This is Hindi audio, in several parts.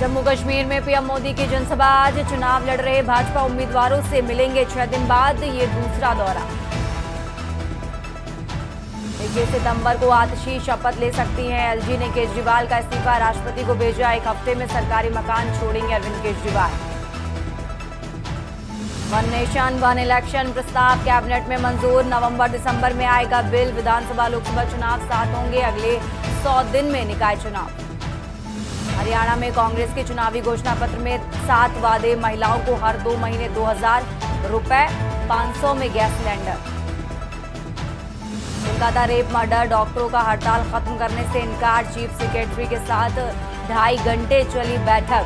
जम्मू कश्मीर में पीएम मोदी की जनसभा आज। चुनाव लड़ रहे भाजपा उम्मीदवारों से मिलेंगे 6 दिन बाद ये दूसरा दौरा। 21 सितंबर को आतिशी शपथ ले सकती हैं एलजी ने केजरीवाल का इस्तीफा राष्ट्रपति को भेजा। 1 हफ्ते में सरकारी मकान छोड़ेंगे Arvind Kejriwal. One nation one election प्रस्ताव कैबिनेट में मंजूर। नवंबर दिसंबर में आएगा बिल। विधानसभा लोकसभा चुनाव साथ होंगे अगले 100 दिन में निकाय चुनाव। हरियाणा में कांग्रेस के चुनावी घोषणा पत्र में 7 वादे। महिलाओं को हर 2 महीने 2000 रुपए, 500 में gas cylinder. Kolkata rape murder, डॉक्टरों का हड़ताल खत्म करने से इनकार। चीफ सेक्रेटरी के साथ 2.5 घंटे चली बैठक।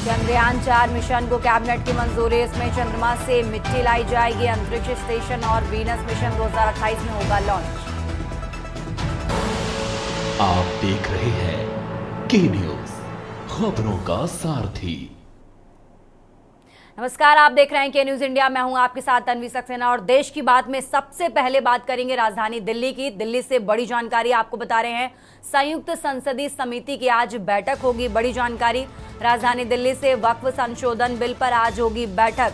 चंद्रयान 4 मिशन को कैबिनेट की मंजूरी। इसमें चंद्रमा से मिट्टी लाई जाएगी। अंतरिक्ष स्टेशन और वीनस मिशन 2028 में होगा लॉन्च। आप देख रहे हैं के न्यूज, खबरों का सारथी। नमस्कार, आप देख रहे हैं के न्यूज इंडिया। मैं हूं आपके साथ तन्वी सक्सेना और देश की बात में सबसे पहले बात करेंगे राजधानी दिल्ली की। दिल्ली से बड़ी जानकारी आपको बता रहे हैं। संयुक्त संसदीय समिति की आज बैठक होगी। बड़ी जानकारी राजधानी दिल्ली से वक्फ संशोधन बिल पर आज होगी बैठक।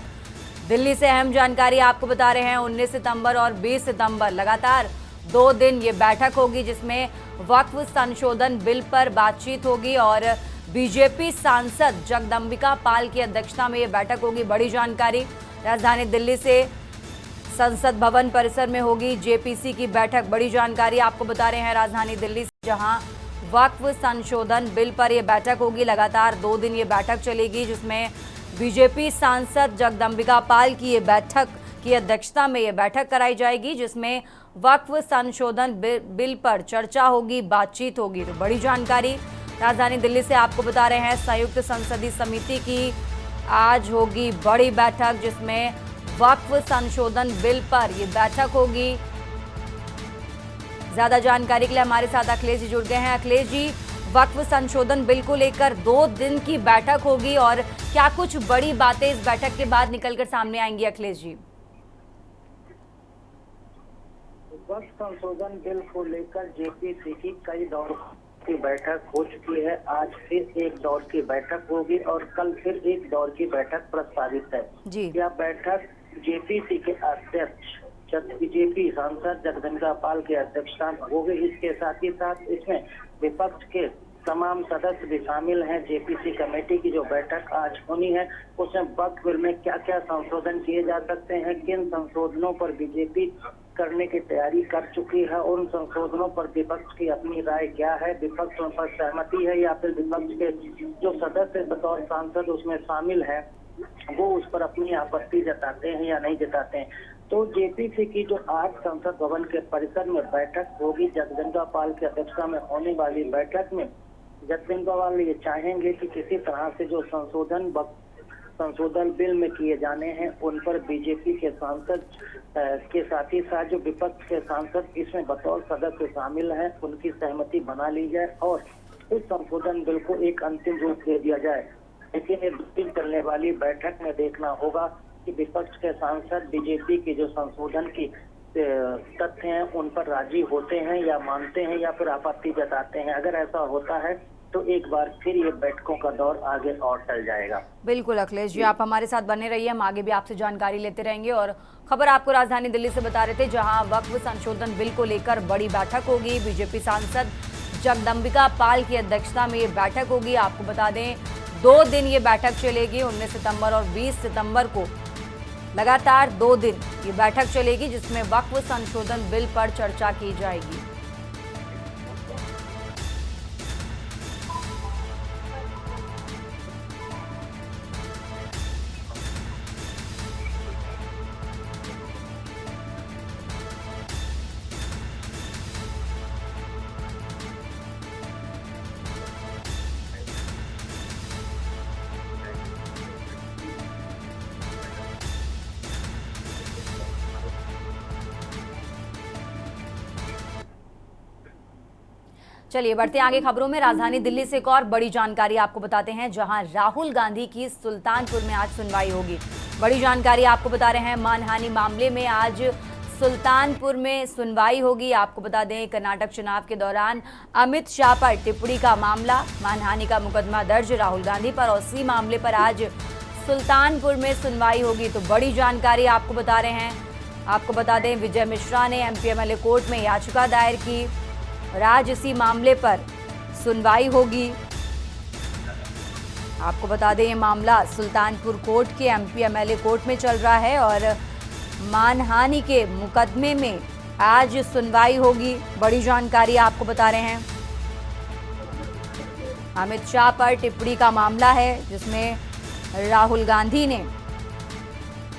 दिल्ली से अहम जानकारी आपको बता रहे हैं। 19 सितंबर और 20 सितंबर लगातार 2 दिन ये बैठक होगी, जिसमें वक्फ संशोधन बिल पर बातचीत होगी और बीजेपी सांसद जगदंबिका पाल की अध्यक्षता में ये बैठक होगी। बड़ी जानकारी राजधानी दिल्ली से संसद भवन परिसर में होगी जेपीसी की बैठक। बड़ी जानकारी आपको बता रहे हैं राजधानी दिल्ली से, जहां वक्फ संशोधन बिल पर यह बैठक होगी। लगातार 2 दिन ये बैठक चलेगी, जिसमें बीजेपी सांसद जगदंबिका पाल की ये बैठक की अध्यक्षता में यह बैठक कराई जाएगी, जिसमें वक्फ संशोधन बिल पर चर्चा होगी, बातचीत होगी। तो बड़ी जानकारी राजधानी दिल्ली से आपको बता रहे हैं। संयुक्त संसदीय समिति की आज होगी बड़ी बैठक, जिसमें वक्फ संशोधन बिल पर यह बैठक होगी। ज्यादा जानकारी के लिए हमारे साथ अखिलेश जी जुड़ गए हैं। अखिलेश जी, वक्फ संशोधन बिल को लेकर 2 दिन की बैठक होगी और क्या कुछ बड़ी बातें इस बैठक के बाद निकलकर सामने आएंगी? अखिलेश जी, वक्फ संशोधन बिल को लेकर जेपीसी की कई दौर की बैठक हो चुकी है। आज फिर एक दौर की बैठक होगी और कल फिर एक दौर की बैठक प्रस्तावित है जी। यह बैठक जेपीसी के अध्यक्ष बीजेपी सांसद जगदंबिका पाल की अध्यक्षता में होगी। इसके साथ ही साथ इसमें विपक्ष के तमाम सदस्य भी शामिल हैं। जेपीसी कमेटी की जो बैठक आज होनी है, उसमें वक्फ बिल में क्या क्या संशोधन किए जा सकते हैं, किन संशोधनों पर बीजेपी करने की तैयारी कर चुकी है, उन संशोधनों पर विपक्ष की अपनी राय क्या है, विपक्ष उन पर सहमति है या फिर विपक्ष के जो सदस्य बतौर सांसद उसमें शामिल है वो उस पर अपनी आपत्ति जताते हैं या नहीं जताते हैं। तो जेपीसी की जो आज संसद भवन के परिसर में बैठक होगी, जगदंबिका पाल की अध्यक्षता में होने वाली बैठक में जगदंबिका पाल ये चाहेंगे कि किसी तरह से जो संशोधन बिल में किए जाने हैं उन पर बीजेपी के सांसद के साथ ही साथ जो विपक्ष के सांसद इसमें बतौर सदस्य शामिल हैं उनकी सहमति बना ली जाए और इस संशोधन बिल को एक अंतिम रूप दे दिया जाए। लेकिन इस दिन चलने वाली बैठक में देखना होगा कि विपक्ष के सांसद बीजेपी की जो संशोधन की तथ्य हैं उन पर राजी होते हैं या मानते हैं या फिर आपत्ति जताते हैं। अगर ऐसा होता है तो एक बार फिर ये बैठकों का दौर आगे और चल जाएगा। बिल्कुल अखिलेश जी, आप हमारे साथ बने रहिए, हम आगे भी आपसे जानकारी लेते रहेंगे। और खबर आपको राजधानी दिल्ली से बता रहे थे, जहां वक्फ संशोधन बिल को लेकर बड़ी बैठक होगी। बीजेपी सांसद जगदंबिका पाल की अध्यक्षता में ये बैठक होगी। आपको बता दें 2 दिन ये बैठक चलेगी। 19 सितंबर और 20 सितंबर को लगातार 2 दिन ये बैठक चलेगी, जिसमें वक्फ संशोधन बिल पर चर्चा की जाएगी। चलिए बढ़ते आगे खबरों में। राजधानी दिल्ली से एक और बड़ी जानकारी आपको बताते हैं, जहां राहुल गांधी की सुल्तानपुर में आज सुनवाई होगी। बड़ी जानकारी आपको बता रहे हैं, मानहानि मामले में आज सुल्तानपुर में सुनवाई होगी। आपको बता दें, कर्नाटक चुनाव के दौरान अमित शाह पर टिप्पणी का मामला, मानहानि का मुकदमा दर्ज राहुल गांधी पर, और इसी मामले पर आज सुल्तानपुर में सुनवाई होगी। तो बड़ी जानकारी आपको बता रहे हैं। आपको बता दें, विजय मिश्रा ने एमपीएमएलए कोर्ट में याचिका दायर की और आज इसी मामले पर सुनवाई होगी। आपको बता दें, ये मामला सुल्तानपुर कोर्ट के एमपीएमएलए कोर्ट में चल रहा है और मानहानि के मुकदमे में आज सुनवाई होगी। बड़ी जानकारी आपको बता रहे हैं। अमित शाह पर टिप्पणी का मामला है, जिसमें राहुल गांधी ने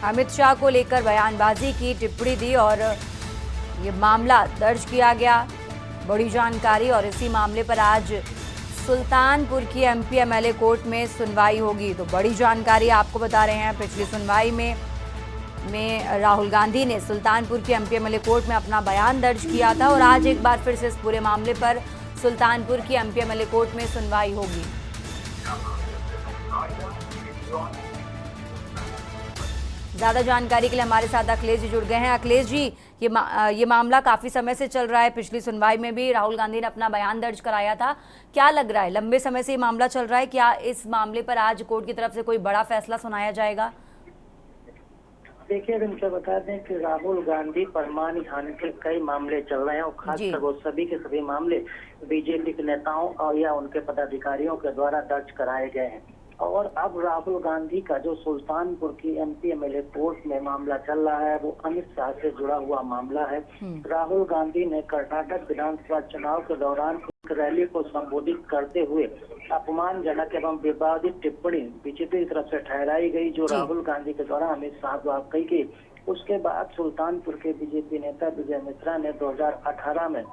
अमित शाह को लेकर बयानबाजी की, टिप्पणी दी और ये मामला दर्ज किया गया। बड़ी जानकारी, और इसी मामले पर आज सुल्तानपुर की एमपीएमएलए कोर्ट में सुनवाई होगी। तो बड़ी जानकारी आपको बता रहे हैं। पिछली सुनवाई में राहुल गांधी ने सुल्तानपुर की एमपीएमएलए कोर्ट में अपना बयान दर्ज किया था और आज एक बार फिर से इस पूरे मामले पर सुल्तानपुर की एमपीएमएलए कोर्ट में सुनवाई होगी। ज्यादा जानकारी के लिए हमारे साथ अखिलेश जी जुड़ गए हैं। अखिलेश जी, ये मामला काफी समय से चल रहा है। पिछली सुनवाई में भी राहुल गांधी ने अपना बयान दर्ज कराया था। क्या लग रहा है, लंबे समय से ये मामला चल रहा है, क्या इस मामले पर आज कोर्ट की तरफ से कोई बड़ा फैसला सुनाया जाएगा? देखिए, इनसे बता दें कि राहुल गांधी पर मानहानि के कई मामले चल रहे हैं और खासकर वो सभी के सभी मामले बीजेपी के नेताओं और या उनके पदाधिकारियों के द्वारा दर्ज कराए गए हैं। और अब राहुल गांधी का जो सुल्तानपुर की एमपीएमएलए कोर्ट में मामला चल रहा है, वो अमित शाह से जुड़ा हुआ मामला है। राहुल गांधी ने कर्नाटक विधानसभा चुनाव के दौरान एक रैली को संबोधित करते हुए अपमानजनक एवं विवादित टिप्पणी बीजेपी की तरफ से ठहराई गई, जो राहुल गांधी के द्वारा अमित शाह द्वारा कही गई। उसके बाद सुल्तानपुर के बीजेपी नेता विजय मिश्रा ने 2018 में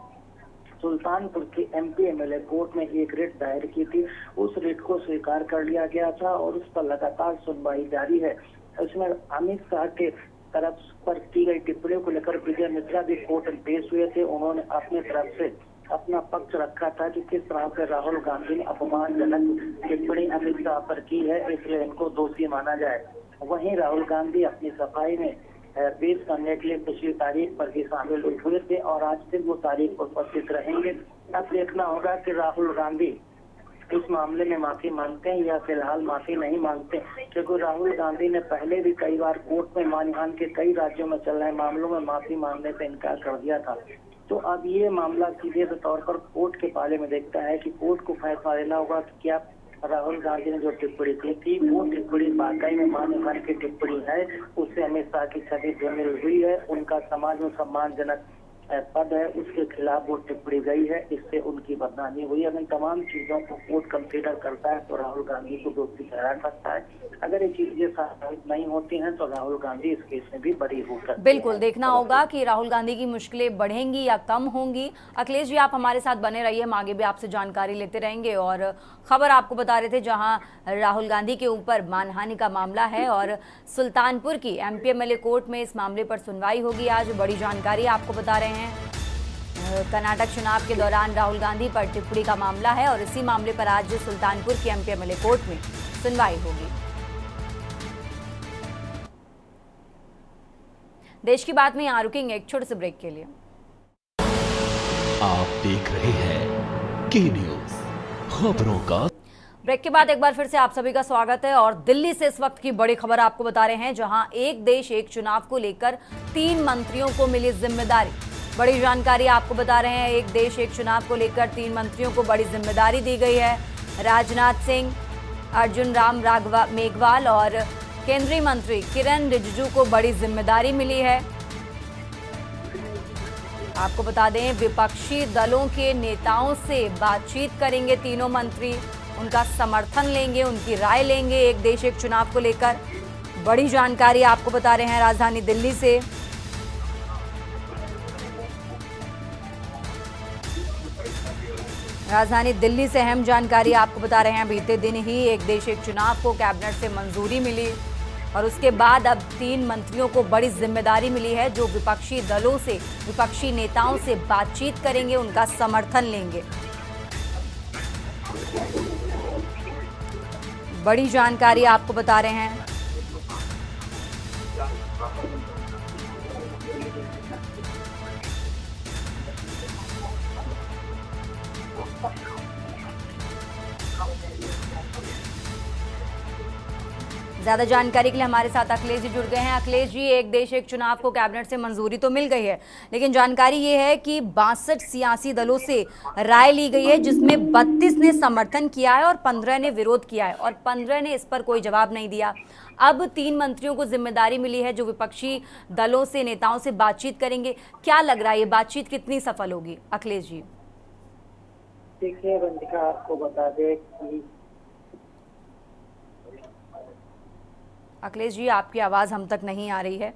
सुल्तानपुर की एमपीएमएलए कोर्ट में एक रिट दायर की थी। उस रिट को स्वीकार कर लिया गया था और उस पर लगातार सुनवाई जारी है। इसमें अमित शाह के तरफ पर की गई टिप्पणियों को लेकर विजय मिश्रा भी कोर्ट में पेश हुए थे। उन्होंने अपनी तरफ से अपना पक्ष रखा था कि किस तरह से राहुल गांधी ने अपमानजनक टिप्पणी अमित शाह पर की है, इसलिए इनको दोषी माना जाए। वहीं राहुल गांधी अपनी सफाई में पेश करने के लिए पिछली तारीख पर भी शामिल हुए थे और आज फिर वो तारीख उपस्थित रहेंगे। अब देखना होगा कि राहुल गांधी इस मामले में माफी मांगते हैं या फिलहाल माफी नहीं मांगते, क्योंकि राहुल गांधी ने पहले भी कई बार कोर्ट में मानहानि के कई राज्यों में चल रहे मामलों में माफी मांगने से इनकार कर दिया था। तो अब ये मामला सीधे तौर पर कोर्ट के पाले में देखता है कि कोर्ट को फैसला लेना होगा कि क्या राहुल गांधी ने जो टिप्पणी की थी वो टिप्पणी वाकई में मानहानि की टिप्पणी है, उससे अमित शाह की छवि धूमिल हुई है, उनका समाज में सम्मानजनक पद है, उसके खिलाफ वो टिप्पणी गई है, इससे उनकी बदनामी हुई। अगर इन तमाम चीजों को कोर्ट कंसीडर करता है तो राहुल गांधी को दोषी ठहरा सकता है। अगर ये चीजें साबित नहीं होती हैं तो राहुल गांधी इस केस में भी बरी हो सकते हैं। बिल्कुल, देखना होगा कि राहुल गांधी की मुश्किलें बढ़ेंगी या कम होंगी। अखिलेश जी, आप हमारे साथ बने रहिए, हम आगे भी आपसे जानकारी लेते रहेंगे। और खबर आपको बता रहे थे, जहां राहुल गांधी के ऊपर मानहानि का मामला है और सुल्तानपुर की एमपीएमएलए कोर्ट में इस मामले पर सुनवाई होगी आज। बड़ी जानकारी आपको बता रहे हैं। कर्नाटक चुनाव के दौरान राहुल गांधी पर टिप्पणी का मामला है और इसी मामले पर आज सुल्तानपुर की एमपीएमएलए कोर्ट में सुनवाई होगी। देश की बात में यहाँ रुकेंगे एक छोटे से ब्रेक के लिए। आप देख रहे हैं के न्यूज, खबरों का। ब्रेक के बाद एक बार फिर से आप सभी का स्वागत है और दिल्ली से इस वक्त की बड़ी खबर आपको बता रहे हैं, जहां एक देश एक चुनाव को लेकर 3 मंत्रियों को मिली जिम्मेदारी। बड़ी जानकारी आपको बता रहे हैं, एक देश एक चुनाव को लेकर 3 मंत्रियों को बड़ी जिम्मेदारी दी गई है। राजनाथ सिंह, अर्जुन राम मेघवाल और केंद्रीय मंत्री किरण रिजिजू को बड़ी जिम्मेदारी मिली है। आपको बता दें, विपक्षी दलों के नेताओं से बातचीत करेंगे तीनों मंत्री, उनका समर्थन लेंगे, उनकी राय लेंगे एक देश एक चुनाव को लेकर। बड़ी जानकारी आपको बता रहे हैं राजधानी दिल्ली से। राजधानी दिल्ली से अहम जानकारी आपको बता रहे हैं। बीते दिन ही एक देश एक चुनाव को कैबिनेट से मंजूरी मिली और उसके बाद अब 3 मंत्रियों को बड़ी जिम्मेदारी मिली है, जो विपक्षी दलों से, विपक्षी नेताओं से बातचीत करेंगे, उनका समर्थन लेंगे। बड़ी जानकारी आपको बता रहे हैं। ज्यादा जानकारी के लिए हमारे साथ अखिलेश जी जुड़ गए हैं। अखिलेश जी, एक देश एक चुनाव को कैबिनेट से मंजूरी तो मिल गई है, लेकिन जानकारी ये है कि 62 सियासी दलों से राय ली गई है, जिसमें 32 ने समर्थन किया है और 15 ने विरोध किया है और 15 ने इस पर कोई जवाब नहीं दिया। अब 3 मंत्रियों को जिम्मेदारी मिली है जो विपक्षी दलों से, नेताओं से बातचीत करेंगे। क्या लग रहा है, ये बातचीत कितनी सफल होगी? अखिलेश जी। देखिए बंदिका, आपको बता दें कि अखिलेश जी, आपकी आवाज़ हम तक नहीं आ रही है।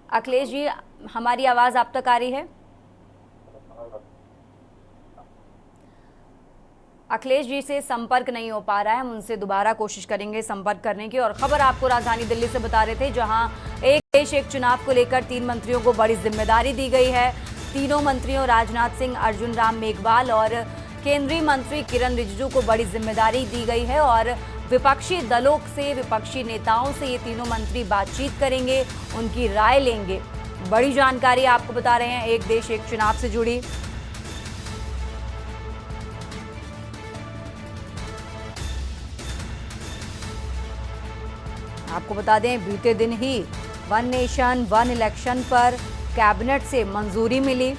अखिलेश जी, हमारी आवाज़ आप तक आ रही है? अखिलेश जी से संपर्क नहीं हो पा रहा है, हम उनसे दोबारा कोशिश करेंगे संपर्क करने की। और खबर आपको राजधानी दिल्ली से बता रहे थे, जहां एक देश एक चुनाव को लेकर 3 मंत्रियों को बड़ी जिम्मेदारी दी गई है। तीनों मंत्रियों राजनाथ सिंह, अर्जुन राम मेघवाल और केंद्रीय मंत्री किरण रिजिजू को बड़ी जिम्मेदारी दी गई है और विपक्षी दलों से, विपक्षी नेताओं से ये तीनों मंत्री बातचीत करेंगे, उनकी राय लेंगे। बड़ी जानकारी आपको बता रहे हैं एक देश एक चुनाव से जुड़ी। आपको बता दें, बीते दिन ही वन नेशन वन इलेक्शन पर कैबिनेट से मंजूरी मिली।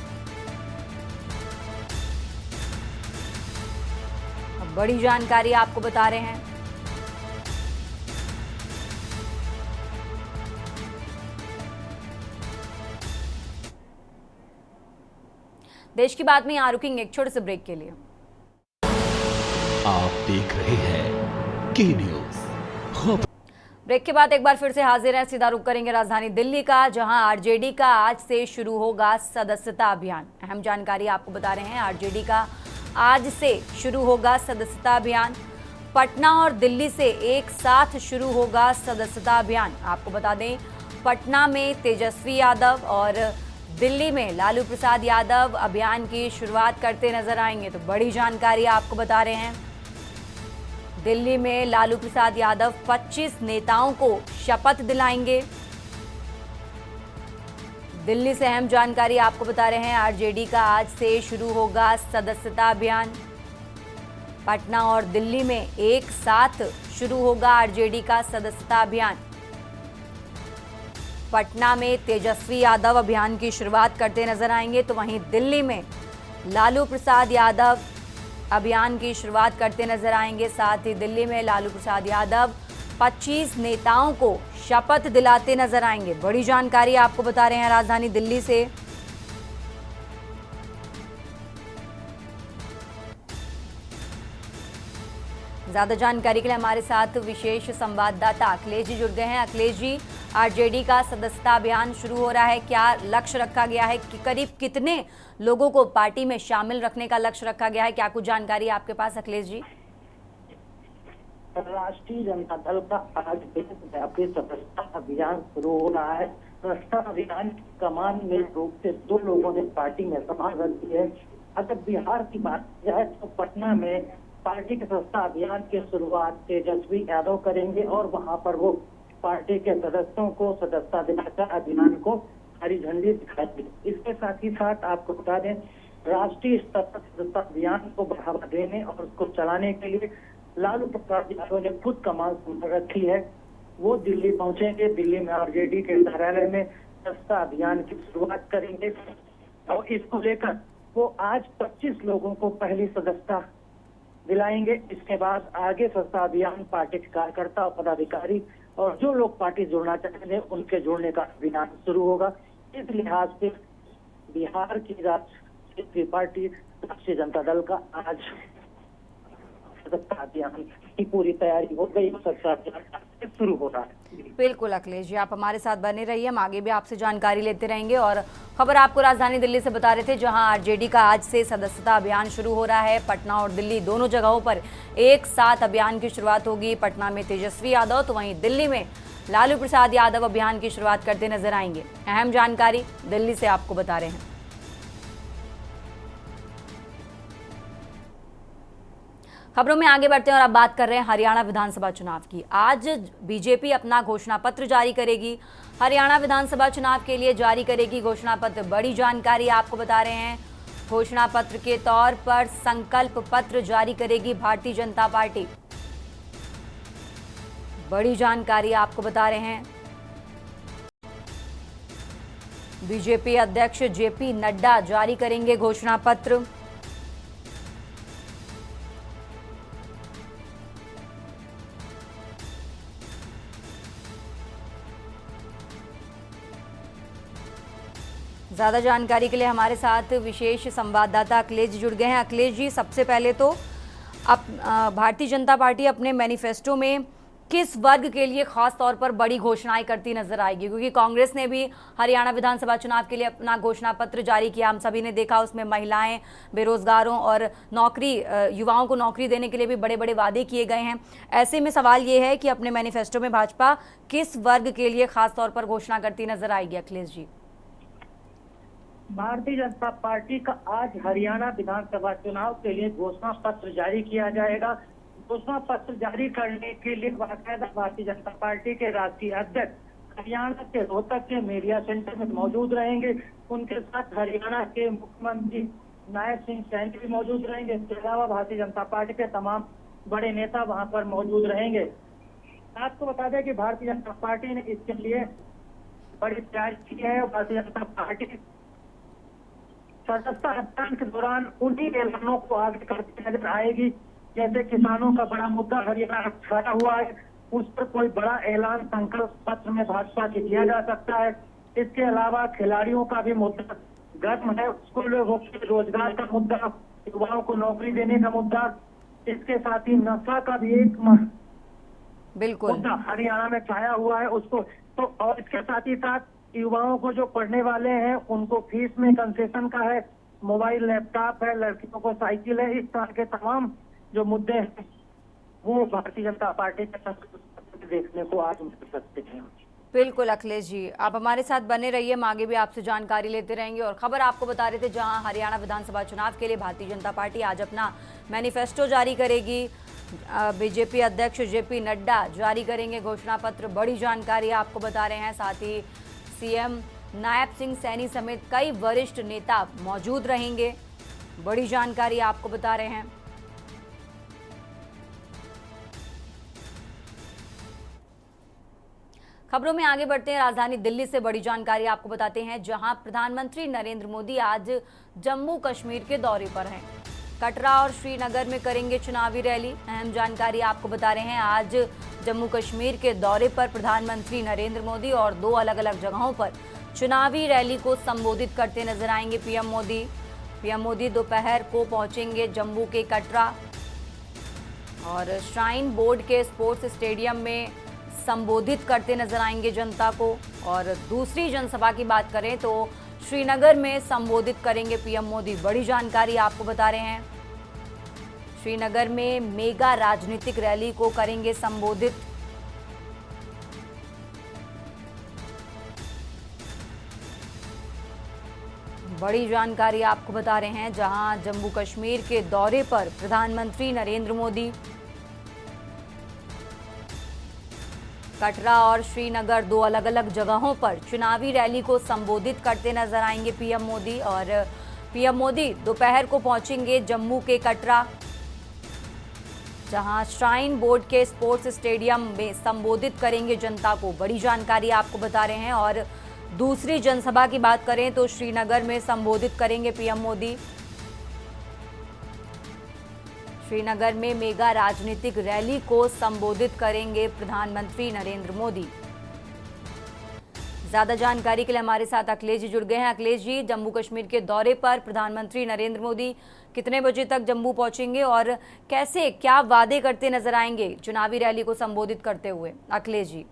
अब बड़ी जानकारी आपको बता रहे हैं। देश की बात में यहाँ रुकेंगे एक छोटे से ब्रेक के लिए। आप देख रहे हैं की न्यूज। ब्रेक के बाद एक बार फिर से हाजिर हैं। सीधा रुख करेंगे राजधानी दिल्ली का, जहां आरजेडी का आज से शुरू होगा सदस्यता अभियान। अहम जानकारी आपको बता रहे हैं, आरजेडी का आज से शुरू होगा सदस्यता अभियान। पटना और दिल्ली से एक साथ शुरू होगा सदस्यता अभियान। आपको बता दें, पटना में तेजस्वी यादव और दिल्ली में लालू प्रसाद यादव अभियान की शुरुआत करते नजर आएंगे। तो बड़ी जानकारी आपको बता रहे हैं, दिल्ली में लालू प्रसाद यादव 25 नेताओं को शपथ दिलाएंगे। दिल्ली से अहम जानकारी आपको बता रहे हैं, आरजेडी का आज से शुरू होगा सदस्यता अभियान। पटना और दिल्ली में एक साथ शुरू होगा आरजेडी का सदस्यता अभियान। पटना में तेजस्वी यादव अभियान की शुरुआत करते नजर आएंगे, तो वहीं दिल्ली में लालू प्रसाद यादव अभियान की शुरुआत करते नजर आएंगे। साथ ही दिल्ली में लालू प्रसाद यादव 25 नेताओं को शपथ दिलाते नजर आएंगे। बड़ी जानकारी आपको बता रहे हैं राजधानी दिल्ली से। ज्यादा जानकारी के लिए हमारे साथ विशेष संवाददाता अखिलेश जी जुड़ गए हैं। अखिलेश जी, आरजेडी का सदस्यता अभियान शुरू हो रहा है, क्या लक्ष्य रखा गया है कि करीब कितने लोगों को पार्टी में शामिल रखने का लक्ष्य रखा गया है? क्या कुछ जानकारी आपके पास अखिलेश जी? राष्ट्रीय जनता दल का आज देशव्यापी सदस्यता अभियान शुरू हो रहा है। सदस्यता अभियान की कमान में रूप से 2 लोगों ने पार्टी में संभाल रखी है। अगर बिहार की बात की जाए तो पटना में पार्टी के सदस्यता अभियान की शुरुआत तेजस्वी यादव करेंगे और वहां पर वो पार्टी के सदस्यों को सदस्यता दिलाकर अभियान को हरी झंडी दिखाएंगे। इसके साथ ही साथ आपको बता दें, राष्ट्रीय स्तर पर सदस्यता अभियान को बढ़ावा देने और उसको चलाने के लिए लालू प्रसाद यादव ने खुद कमान संभाल रखी है। वो दिल्ली पहुंचेंगे, दिल्ली में आरजेडी के कार्यालय में सदस्यता अभियान की शुरुआत करेंगे और इसको लेकर वो आज 25 लोगों को पहली सदस्यता दिलाएंगे। इसके बाद आगे सदस्यता अभियान पार्टी के कार्यकर्ता और पदाधिकारी और जो लोग पार्टी जोड़ना चाहते हैं उनके जोड़ने का अभियान शुरू होगा। इस लिहाज से बिहार की राष्ट्रीय पार्टी राष्ट्रीय जनता दल का आज सदस्यता अभियान की पूरी तैयारी हो गई, सदस्यता अभियान शुरू हो रहा है। बिल्कुल अखिलेश जी, आप हमारे साथ बने रहिए, हम आगे भी आपसे जानकारी लेते रहेंगे। और खबर आपको राजधानी दिल्ली से बता रहे थे, जहां आरजेडी का आज से सदस्यता अभियान शुरू हो रहा है। पटना और दिल्ली दोनों जगहों पर एक साथ अभियान की शुरुआत होगी। पटना में तेजस्वी यादव, तो वहीं दिल्ली में लालू प्रसाद यादव अभियान की शुरुआत करते नजर आएंगे। अहम जानकारी दिल्ली से आपको बता रहे हैं। खबरों में आगे बढ़ते हैं और अब बात कर रहे हैं हरियाणा विधानसभा चुनाव की। आज बीजेपी अपना घोषणा पत्र जारी करेगी। हरियाणा विधानसभा चुनाव के लिए जारी करेगी घोषणा पत्र। बड़ी जानकारी आपको बता रहे हैं। घोषणा पत्र के तौर पर संकल्प पत्र जारी करेगी भारतीय जनता पार्टी। बड़ी जानकारी आपको बता रहे हैं। बीजेपी अध्यक्ष जेपी नड्डा जारी करेंगे घोषणा पत्र। ज्यादा जानकारी के लिए हमारे साथ विशेष संवाददाता अखिलेश जी जुड़ गए हैं। अखिलेश जी, सबसे पहले तो भारतीय जनता पार्टी अपने मैनिफेस्टो में किस वर्ग के लिए खास तौर पर बड़ी घोषणाएं करती नजर आएगी? क्योंकि कांग्रेस ने भी हरियाणा विधानसभा चुनाव के लिए अपना घोषणा पत्र जारी किया, हम सभी ने देखा। उसमें महिलाएं, बेरोजगारों और युवाओं को नौकरी देने के लिए भी बड़े बड़े वादे किए गए हैं। ऐसे में सवाल ये है कि अपने मैनिफेस्टो में भाजपा किस वर्ग के लिए खास तौर पर घोषणा करती नजर आएगी? अखिलेश जी, भारतीय जनता पार्टी का आज हरियाणा विधानसभा चुनाव के लिए घोषणा पत्र जारी किया जाएगा। घोषणा पत्र जारी करने के लिए बाकायदा भारतीय जनता पार्टी के राष्ट्रीय अध्यक्ष हरियाणा के रोहतक के मीडिया सेंटर में मौजूद रहेंगे। उनके साथ हरियाणा के मुख्यमंत्री नायब सिंह सैनी भी मौजूद रहेंगे। इसके अलावा भारतीय जनता पार्टी के तमाम बड़े नेता वहां पर मौजूद रहेंगे। आपको बता दें कि भारतीय जनता पार्टी ने इसके लिए बड़ी तैयारी की है। भारतीय जनता पार्टी सदस्यता अभियान के दौरान उन्हीं ऐलानों को आगे करती नजर आएगी। जैसे किसानों का बड़ा मुद्दा हरियाणा छाया हुआ है, उस पर कोई बड़ा ऐलान संकल्प पत्र में भाजपा के किया जा सकता है। इसके अलावा खिलाड़ियों का भी मुद्दा गर्म है, उसको लोगों के रोजगार का मुद्दा, युवाओं को नौकरी देने का मुद्दा, इसके साथ ही नशा का भी एक बिल्कुल मुद्दा हरियाणा में छाया हुआ है उसको तो। और इसके साथ ही साथ युवाओं को जो पढ़ने वाले हैं उनको फीस में कंसेशन का है, मोबाइल लैपटॉप है, लड़कियों को साइकिल है, इस तरह के तमाम जो मुद्दे हैं वो भारतीय जनता पार्टी के देखने को आज मिल सकते हैं। बिल्कुल अखिलेश जी, आप हमारे साथ बने रहिए, हम आगे भी आपसे जानकारी लेते रहेंगे। और खबर आपको बता रहे थे, जहां हरियाणा विधानसभा चुनाव के लिए भारतीय जनता पार्टी आज अपना मैनिफेस्टो जारी करेगी। बीजेपी अध्यक्ष जेपी नड्डा जारी करेंगे घोषणा पत्र। बड़ी जानकारी आपको बता रहे हैं। साथ ही सीएम नायब सिंह सैनी समेत कई वरिष्ठ नेता मौजूद रहेंगे। बड़ी जानकारी आपको बता रहे हैं। खबरों में आगे बढ़ते हैं। राजधानी दिल्ली से बड़ी जानकारी आपको बताते हैं, जहां प्रधानमंत्री नरेंद्र मोदी आज जम्मू कश्मीर के दौरे पर हैं। कटरा और श्रीनगर में करेंगे चुनावी रैली। अहम जानकारी आपको बता रहे हैं। आज जम्मू कश्मीर के दौरे पर प्रधानमंत्री नरेंद्र मोदी और दो अलग अलग जगहों पर चुनावी रैली को संबोधित करते नजर आएंगे पीएम मोदी। पीएम मोदी दोपहर को पहुंचेंगे जम्मू के कटरा और श्राइन बोर्ड के स्पोर्ट्स स्टेडियम में संबोधित करते नजर आएंगे जनता को। और दूसरी जनसभा की बात करें तो श्रीनगर में संबोधित करेंगे पीएम मोदी। बड़ी जानकारी आपको बता रहे हैं। श्रीनगर में मेगा राजनीतिक रैली को करेंगे संबोधित। बड़ी जानकारी आपको बता रहे हैं, जहां जम्मू कश्मीर के दौरे पर प्रधानमंत्री नरेंद्र मोदी कटरा और श्रीनगर दो अलग अलग जगहों पर चुनावी रैली को संबोधित करते नजर आएंगे पीएम मोदी। और पीएम मोदी दोपहर को पहुंचेंगे जम्मू के कटरा, जहां श्राइन बोर्ड के स्पोर्ट्स स्टेडियम में संबोधित करेंगे जनता को। बड़ी जानकारी आपको बता रहे हैं। और दूसरी जनसभा की बात करें तो श्रीनगर में संबोधित करेंगे पीएम मोदी। श्रीनगर में मेगा राजनीतिक रैली को संबोधित करेंगे प्रधानमंत्री नरेंद्र मोदी। ज्यादा जानकारी के लिए हमारे साथ अखिलेश जी जुड़ गए हैं। अखिलेश जी, जम्मू कश्मीर के दौरे पर प्रधानमंत्री नरेंद्र मोदी कितने बजे तक जम्मू पहुंचेंगे और कैसे क्या वादे करते नजर आएंगे चुनावी रैली को संबोधित करते हुए? अखिलेश जी,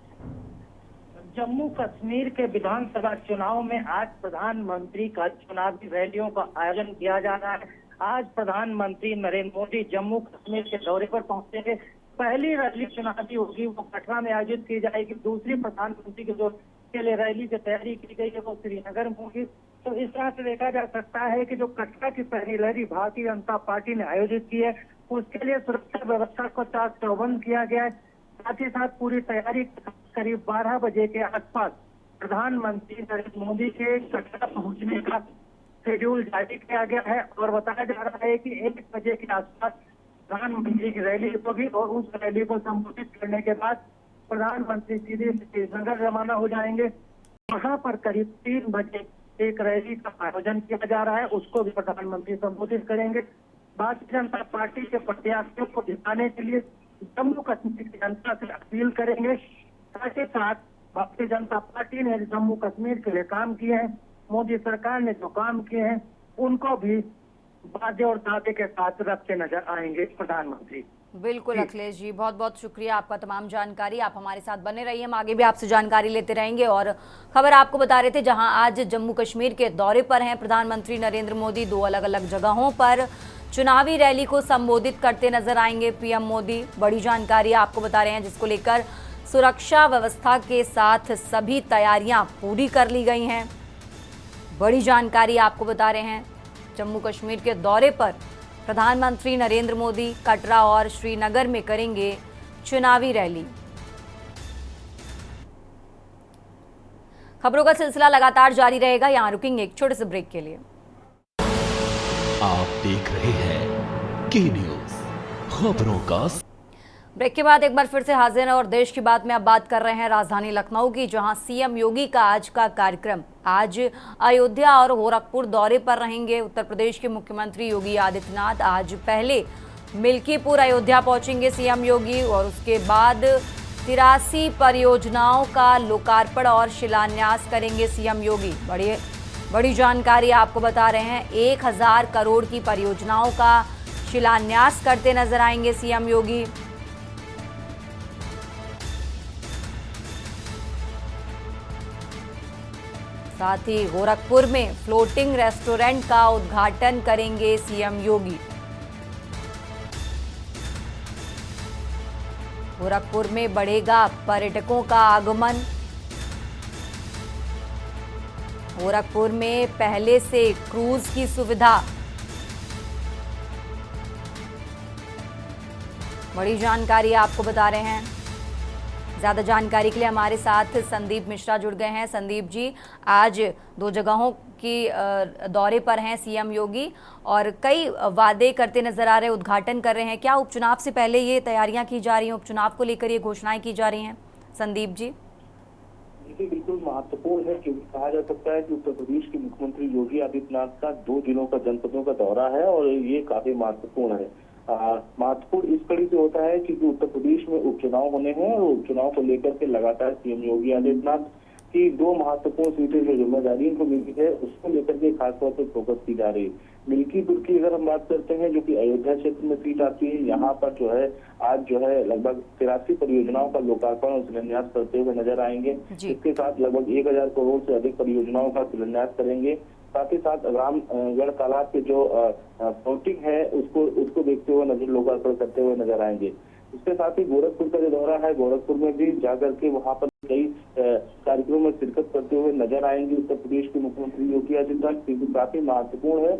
जम्मू कश्मीर के विधानसभा चुनाव में आज प्रधानमंत्री का चुनावी रैलियों का आयोजन किया जा रहा है। आज प्रधानमंत्री नरेंद्र मोदी जम्मू कश्मीर के दौरे पर पहुंचेंगे। पहली रैली चुनावी होगी वो कटरा में आयोजित की जाएगी। दूसरी प्रधानमंत्री के लिए रैली की तैयारी की गई है वो श्रीनगर में होगी। तो इस तरह से देखा जा सकता है कि जो कटरा की पहली रैली भारतीय जनता पार्टी ने आयोजित की है उसके लिए सुरक्षा व्यवस्था को चाक चौबंद किया गया है। साथ ही साथ पूरी तैयारी करीब 12 बजे के आसपास प्रधानमंत्री नरेंद्र मोदी के कटरा पहुंचने का शेड्यूल जारी किया गया है और बताया जा रहा है कि 1 बजे के आसपास प्रधानमंत्री की रैली होगी और उस रैली को संबोधित करने के बाद प्रधानमंत्री सीधे श्रीनगर रवाना हो जाएंगे। वहां पर करीब 3 बजे एक रैली का आयोजन किया जा रहा है, उसको भी प्रधानमंत्री संबोधित करेंगे। भारतीय जनता पार्टी के प्रत्याशियों को जिताने के लिए जम्मू कश्मीर की जनता से अपील करेंगे। साथ ही साथ भारतीय जनता पार्टी ने जम्मू कश्मीर के लिए काम किए हैं, मोदी सरकार ने जो काम किए हैं उनको भी वादे और दावे के साथ रखते नजर आएंगे प्रधानमंत्री। बिल्कुल अखिलेश जी, बहुत बहुत शुक्रिया आपका तमाम जानकारी। आप हमारे साथ बने रहिए, हम आगे भी आपसे जानकारी लेते रहेंगे। और खबर आपको बता रहे थे, जहां आज जम्मू कश्मीर के दौरे पर हैं प्रधानमंत्री नरेंद्र मोदी, 2 अलग अलग जगहों पर चुनावी रैली को संबोधित करते नजर आएंगे पीएम मोदी। बड़ी जानकारी आपको बता रहे हैं, जिसको लेकर सुरक्षा व्यवस्था के साथ सभी तैयारियां पूरी कर ली गई हैं। बड़ी जानकारी आपको बता रहे हैं, जम्मू कश्मीर के दौरे पर प्रधानमंत्री नरेंद्र मोदी कटरा और श्रीनगर में करेंगे चुनावी रैली। खबरों का सिलसिला लगातार जारी रहेगा, यहां रुकेंगे एक छोटे से ब्रेक के लिए। आप देख रहे हैं के न्यूज, खबरों का। ब्रेक के बाद एक बार फिर से हाजिर है और देश की बात में अब बात कर रहे हैं राजधानी लखनऊ की, जहां सीएम योगी का आज का कार्यक्रम। आज अयोध्या और गोरखपुर दौरे पर रहेंगे उत्तर प्रदेश के मुख्यमंत्री योगी आदित्यनाथ। आज पहले मिल्कीपुर अयोध्या पहुंचेंगे सीएम योगी और उसके बाद 83 परियोजनाओं का लोकार्पण और शिलान्यास करेंगे सीएम योगी। बड़ी जानकारी आपको बता रहे हैं, 1000 करोड़ की परियोजनाओं का शिलान्यास करते नजर आएंगे सीएम योगी। साथ ही गोरखपुर में फ्लोटिंग रेस्टोरेंट का उद्घाटन करेंगे सीएम योगी। गोरखपुर में बढ़ेगा पर्यटकों का आगमन। गोरखपुर में पहले से क्रूज की सुविधा। बड़ी जानकारी आपको बता रहे हैं। ज्यादा जानकारी के लिए हमारे साथ संदीप मिश्रा जुड़ गए हैं। संदीप जी, आज 2 जगहों की दौरे पर हैं सीएम योगी और कई वादे करते नजर आ रहे हैं, उद्घाटन कर रहे हैं। क्या उपचुनाव से पहले ये तैयारियां की जा रही हैं, उपचुनाव को लेकर ये घोषणाएं की जा रही हैं? संदीप जी। देखिए, बिल्कुल महत्वपूर्ण है, क्योंकि कहा जा सकता है कि उत्तर प्रदेश के मुख्यमंत्री योगी आदित्यनाथ का 2 जिलों का, जनपदों का दौरा है और ये काफी महत्वपूर्ण है। महत्वपूर्ण इस कड़ी से होता है क्योंकि उत्तर प्रदेश में उपचुनाव होने हैं और उपचुनाव को लेकर के लगातार सीएम योगी आदित्यनाथ की 2 महत्वपूर्ण सीटें जो जिम्मेदारी इनको मिली है उसको लेकर के खासतौर पर फोकस की जा रही है। मिल्कीपुर की अगर हम बात करते हैं, जो कि अयोध्या क्षेत्र में सीट आती है, यहाँ पर जो है आज जो है लगभग 83 परियोजनाओं का लोकार्पण और शिलान्यास करते हुए नजर आएंगे। इसके साथ लगभग 1000 करोड़ से अधिक परियोजनाओं का शिलान्यास करेंगे। साथ ही साथ रामगढ़ तालाब के जो फ्लोटिंग है उसको देखते हुए लोकार्पण करते हुए नजर आएंगे। इसके साथ ही गोरखपुर का जो दौरा है, गोरखपुर में भी जाकर के वहां पर कई कार्यक्रमों में शिरकत करते हुए नजर आएंगे उत्तर प्रदेश के मुख्यमंत्री योगी आदित्यनाथ, क्योंकि काफी महत्वपूर्ण है।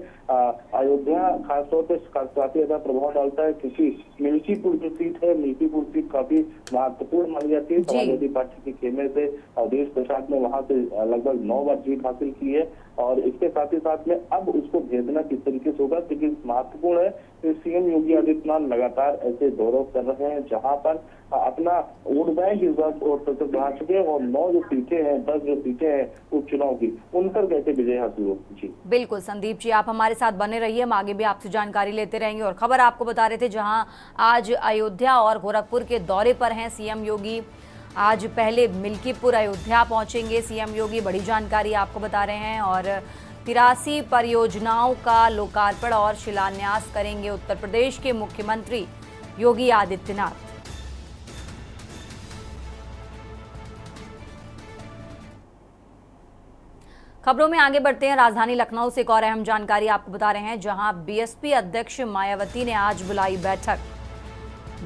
अयोध्या खासतौर पर काफी ज्यादा प्रभाव डालता है, क्योंकि मिल्कीपुर जो सीट है, मिल्कीपुर सीट काफी महत्वपूर्ण मानी जाती है। समाजवादी पार्टी के खेमे से अवधेश प्रसाद ने वहां से लगभग 9 बार जीत हासिल की है और इसके साथ ही साथ में अब उसको भेजना किस तरीके से होगा, क्योंकि महत्वपूर्ण है। सीएम योगी आदित्यनाथ लगातार ऐसे दौरे कर रहे हैं जहां पर अपना वोट बैंक इस बार और प्रतिशत बढ़ा चुके हैं और 9 जो सीटें हैं, 10 जो सीटें हैं उपचुनाव की, उन पर कैसे विजय हासिल हो। जी बिल्कुल संदीप जी, आप हमारे साथ बने रहिए, हम आगे भी आपसे जानकारी लेते रहेंगे। और खबर आपको बता रहे थे, जहां आज अयोध्या और गोरखपुर के दौरे पर हैं सीएम योगी। आज पहले मिल्कीपुर अयोध्या पहुंचेंगे सीएम योगी। बड़ी जानकारी आपको बता रहे हैं और 83 परियोजनाओं का लोकार्पण और शिलान्यास करेंगे उत्तर प्रदेश के मुख्यमंत्री योगी आदित्यनाथ। खबरों में आगे बढ़ते हैं। राजधानी लखनऊ से एक और अहम जानकारी आपको बता रहे हैं, जहां बीएसपी अध्यक्ष मायावती ने आज बुलाई बैठक।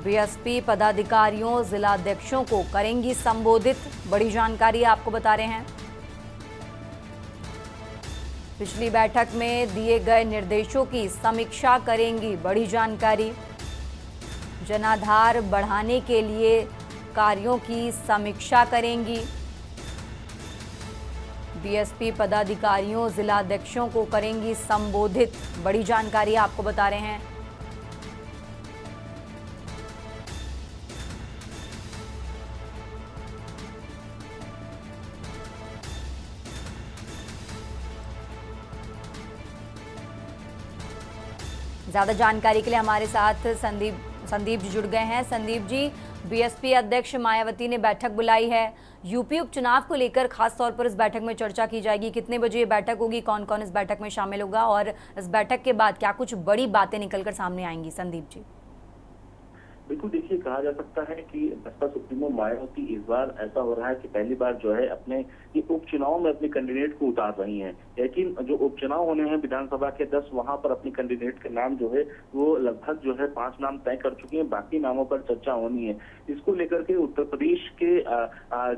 बीएसपी पदाधिकारियों, जिलाध्यक्षों को करेंगी संबोधित। बड़ी जानकारी आपको बता रहे हैं। पिछली बैठक में दिए गए निर्देशों की समीक्षा करेंगी। बड़ी जानकारी। जनाधार बढ़ाने के लिए कार्यों की समीक्षा करेंगी। बीएसपी पदाधिकारियों जिलाध्यक्षों को करेंगी संबोधित। बड़ी जानकारी आपको बता रहे हैं। ज्यादा जानकारी के लिए हमारे साथ संदीप जी जुड़ गए हैं। संदीप जी, बीएसपी अध्यक्ष मायावती ने बैठक बुलाई है। यूपी उपचुनाव को लेकर खास तौर पर इस बैठक में चर्चा की जाएगी। कितने बजे ये बैठक होगी, कौन कौन इस बैठक में शामिल होगा और इस बैठक के बाद क्या कुछ बड़ी बातें निकलकर सामने आएंगी? संदीप जी। बिल्कुल, देखिए, कहा जा सकता है कि बसपा सुप्रीमो मायावती इस बार ऐसा हो रहा है कि पहली बार जो है अपने ये उपचुनाव में अपने कैंडिडेट को उतार रही हैं। लेकिन जो उपचुनाव होने हैं विधानसभा के 10, वहां पर अपने कैंडिडेट के नाम जो है वो लगभग जो है 5 नाम तय कर चुके हैं। बाकी नामों पर चर्चा होनी है। इसको लेकर के उत्तर प्रदेश के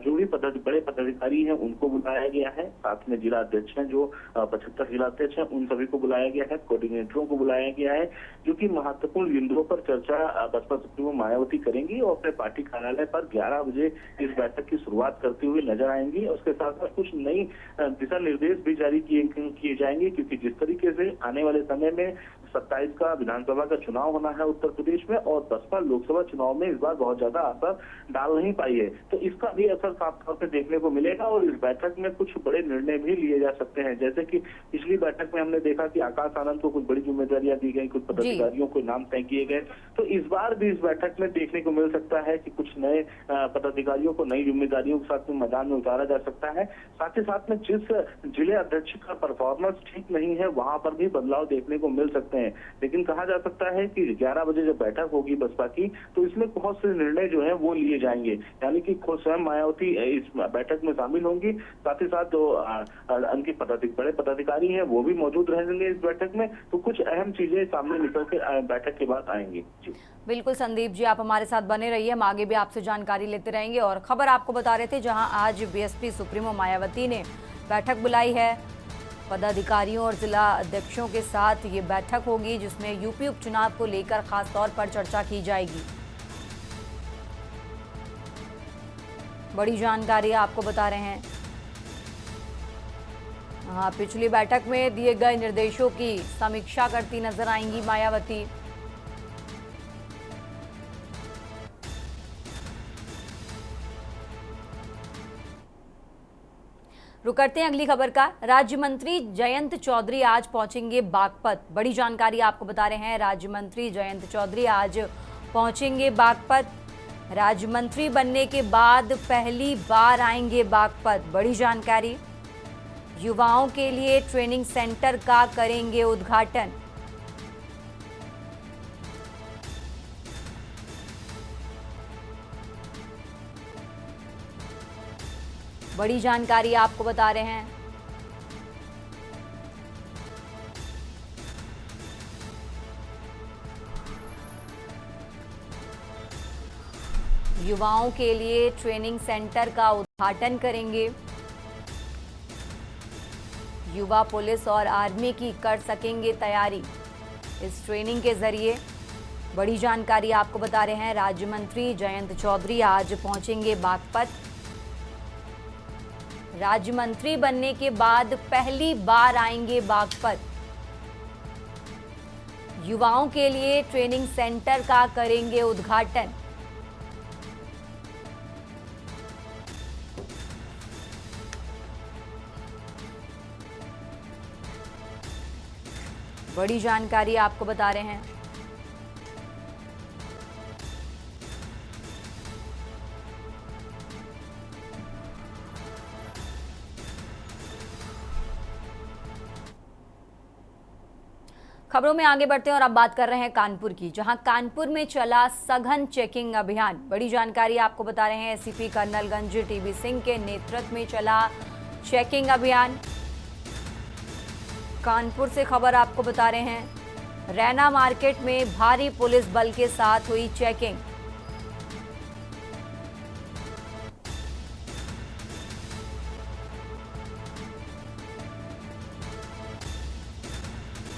जो भी बड़े पदाधिकारी हैं उनको बुलाया गया है। साथ में जिला अध्यक्ष हैं, जो 75 जिला अध्यक्ष हैं, उन सभी को बुलाया गया है। कोऑर्डिनेटरों को बुलाया गया है, जो कि महत्वपूर्ण बिंदुओं पर चर्चा बसपा वो मायावती करेंगी और अपने पार्टी कार्यालय पर 11 बजे इस बैठक की शुरुआत करते हुए नजर आएंगी। और उसके साथ साथ कुछ नई दिशा निर्देश भी जारी किए जाएंगे, क्योंकि जिस तरीके से आने वाले समय में 27 का विधानसभा का चुनाव होना है उत्तर प्रदेश में, और बसपा लोकसभा चुनाव में इस बार बहुत ज्यादा असर डाल नहीं पाई है, तो इसका भी असर साफ तौर पर देखने को मिलेगा। और इस बैठक में कुछ बड़े निर्णय भी लिए जा सकते हैं। जैसे कि पिछली बैठक में हमने देखा कि आकाश आनंद को कुछ बड़ी जिम्मेदारियां दी गई, कुछ पदाधिकारियों को नाम तय किए गए। तो इस बार भी इस बैठक में देखने को मिल सकता है कि कुछ नए पदाधिकारियों को नई जिम्मेदारियों के साथ में मैदान में उतारा जा सकता है। साथ ही साथ में जिस जिले अध्यक्ष का परफॉर्मेंस ठीक नहीं है, वहां पर भी बदलाव देखने को मिल सकते हैं। लेकिन कहा जा सकता है कि 11 बजे जब बैठक होगी बसपा की, तो इसमें बहुत से निर्णय जो है वो लिए जाएंगे। यानी कि खुद स्वयं मायावती इस बैठक में शामिल होंगी। साथ ही साथ जो उनके बड़े पदाधिकारी हैं वो भी मौजूद रहेंगे इस बैठक में। तो कुछ अहम चीजें सामने निकल के बैठक के बाद आएंगी। जी बिल्कुल संदीप जी, आप हमारे साथ बने रहिए, हम आगे भी आपसे जानकारी लेते रहेंगे। और खबर आपको बता रहे थे, जहां आज बीएसपी सुप्रीमो मायावती ने बैठक बुलाई है। पदाधिकारियों और जिला अध्यक्षों के साथ ये बैठक होगी, जिसमें यूपी उपचुनाव को लेकर खास तौर पर चर्चा की जाएगी। बड़ी जानकारी आपको बता रहे हैं। हाँ, पिछली बैठक में दिए गए निर्देशों की समीक्षा करती नजर आएंगी मायावती। रुक करते हैं अगली खबर का। राज्य मंत्री जयंत चौधरी आज पहुंचेंगे बागपत। बड़ी जानकारी आपको बता रहे हैं, राज्य मंत्री जयंत चौधरी आज पहुंचेंगे बागपत। राज्य मंत्री बनने के बाद पहली बार आएंगे बागपत। बड़ी जानकारी। युवाओं के लिए ट्रेनिंग सेंटर का करेंगे उद्घाटन। बड़ी जानकारी आपको बता रहे हैं। युवाओं के लिए ट्रेनिंग सेंटर का उद्घाटन करेंगे। युवा पुलिस और आर्मी की कर सकेंगे तैयारी इस ट्रेनिंग के जरिए। बड़ी जानकारी आपको बता रहे हैं, राज्य मंत्री जयंत चौधरी आज पहुंचेंगे बागपत। राज्य मंत्री बनने के बाद पहली बार आएंगे बागपत। युवाओं के लिए ट्रेनिंग सेंटर का करेंगे उद्घाटन। बड़ी जानकारी आपको बता रहे हैं। खबरों में आगे बढ़ते हैं और अब बात कर रहे हैं कानपुर की, जहां कानपुर में चला सघन चेकिंग अभियान। बड़ी जानकारी आपको बता रहे हैं, एसीपी कर्नलगंज टीबी सिंह के नेतृत्व में चला चेकिंग अभियान। कानपुर से खबर आपको बता रहे हैं, रैना मार्केट में भारी पुलिस बल के साथ हुई चेकिंग।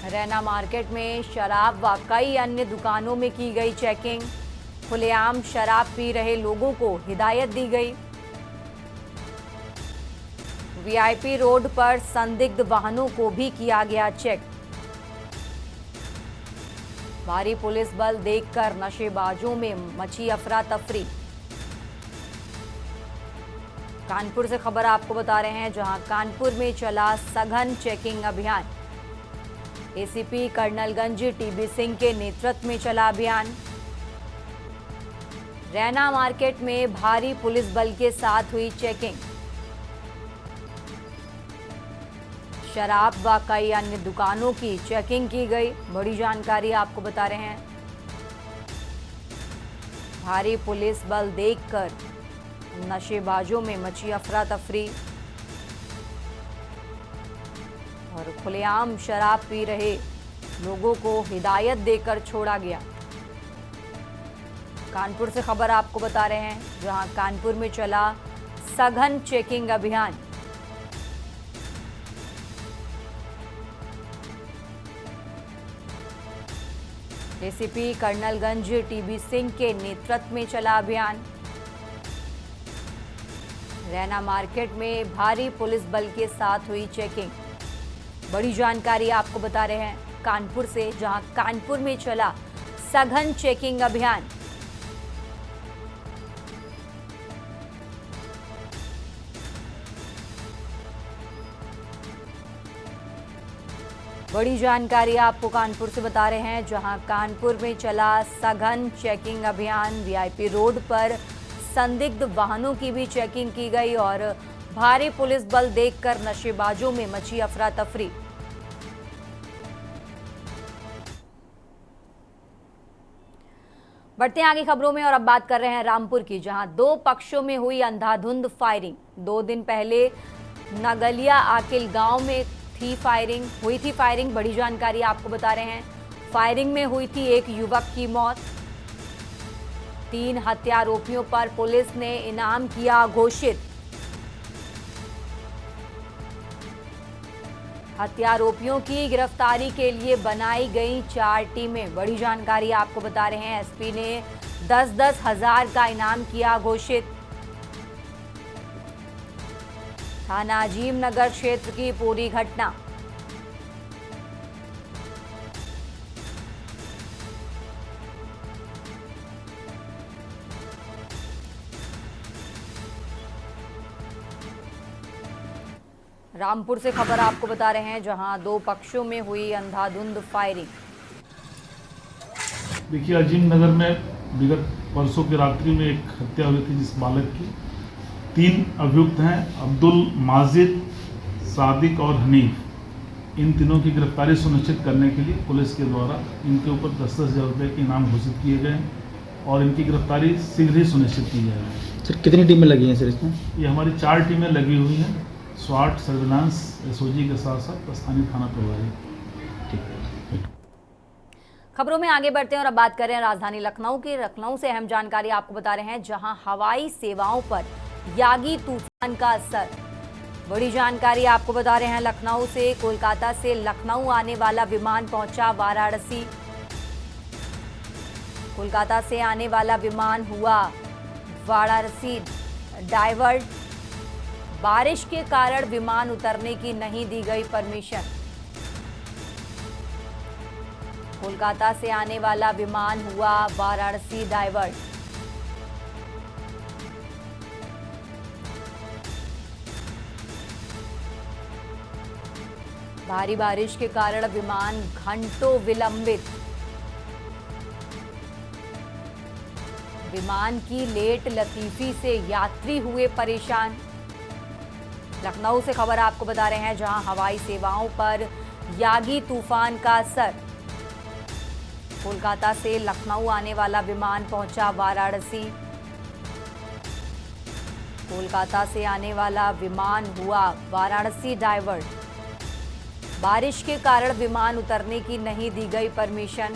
रैना मार्केट में शराब व कई अन्य दुकानों में की गई चेकिंग। खुलेआम शराब पी रहे लोगों को हिदायत दी गई। वीआईपी रोड पर संदिग्ध वाहनों को भी किया गया चेक। भारी पुलिस बल देखकर नशेबाजों में मची अफरा तफरी। कानपुर से खबर आपको बता रहे हैं, जहां कानपुर में चला सघन चेकिंग अभियान। एसीपी कर्नलगंज टीबी सिंह के नेतृत्व में चला अभियान। रैना मार्केट में भारी पुलिस बल के साथ हुई चेकिंग। शराब व कई अन्य दुकानों की चेकिंग की गई। बड़ी जानकारी आपको बता रहे हैं। भारी पुलिस बल देखकर नशेबाजों में मची अफरा तफरी और खुलेआम शराब पी रहे लोगों को हिदायत देकर छोड़ा गया। कानपुर से खबर आपको बता रहे हैं, जहां कानपुर में चला सघन चेकिंग अभियान। एसीपी कर्नलगंज टीबी सिंह के नेतृत्व में चला अभियान। रैना मार्केट में भारी पुलिस बल के साथ हुई चेकिंग। बड़ी जानकारी आपको बता रहे हैं कानपुर से, जहां कानपुर में चला सघन चेकिंग अभियान। बड़ी जानकारी आपको कानपुर से बता रहे हैं, जहां कानपुर में चला सघन चेकिंग अभियान। वीआईपी रोड पर संदिग्ध वाहनों की भी चेकिंग की गई और भारी पुलिस बल देखकर नशेबाजों में मची अफरा तफरी। बढ़ते हैं आगे खबरों में और अब बात कर रहे हैं रामपुर की, जहां दो पक्षों में हुई अंधाधुंध फायरिंग। 2 दिन पहले नगलिया आकिल गांव में हुई थी फायरिंग। बड़ी जानकारी आपको बता रहे हैं, फायरिंग में हुई थी एक युवक की मौत। 3 हत्यारोपियों पर पुलिस ने इनाम किया घोषित। हत्यारोपियों की गिरफ्तारी के लिए बनाई गई 4 टीमें। बड़ी जानकारी आपको बता रहे हैं, एसपी ने 10-10 हजार का इनाम किया घोषित। थाना अजीम नगर क्षेत्र की पूरी घटना। रामपुर से खबर आपको बता रहे हैं, जहां 2 पक्षों में हुई अंधाधुंध फायरिंग। देखिए, अजीम नगर में विगत परसों की रात्रि में एक हत्या हुई थी जिस बालक की। 3 अभियुक्त हैं, अब्दुल, माजिद, सादिक और हनीफ। इन तीनों की गिरफ्तारी सुनिश्चित करने के लिए पुलिस के द्वारा इनके ऊपर 10-10 हजार रुपये के इनाम घोषित किए गए हैं और इनकी गिरफ्तारी शीघ्र ही सुनिश्चित की जाएगी। सर, कितनी टीमें लगी हैं सर इसमें? ये हमारी 4 टीमें लगी हुई हैं, स्वाट, सर्विलांस, एसओजी के साथ साथ स्थानीय थाना प्रभारी। ठीक। खबरों में आगे बढ़ते हैं और अब बात कर रहे हैं राजधानी लखनऊ की। लखनऊ से अहम जानकारी आपको बता रहे हैं, जहां हवाई सेवाओं पर यागी तूफान का असर। बड़ी जानकारी आपको बता रहे हैं, लखनऊ से कोलकाता से लखनऊ आने वाला विमान पहुंचा वाराणसी। कोलकाता से आने वाला विमान हुआ वाराणसी डाइवर्ट। बारिश के कारण विमान उतरने की नहीं दी गई परमिशन। कोलकाता से आने वाला विमान हुआ वाराणसी डाइवर्ट। भारी बारिश के कारण विमान घंटों विलंबित। विमान की लेट लतीफी से यात्री हुए परेशान। लखनऊ से खबर आपको बता रहे हैं, जहां हवाई सेवाओं पर यागी तूफान का असर। कोलकाता से लखनऊ आने वाला विमान पहुंचा वाराणसी। कोलकाता से आने वाला विमान हुआ वाराणसी डाइवर्ट। बारिश के कारण विमान उतरने की नहीं दी गई परमिशन।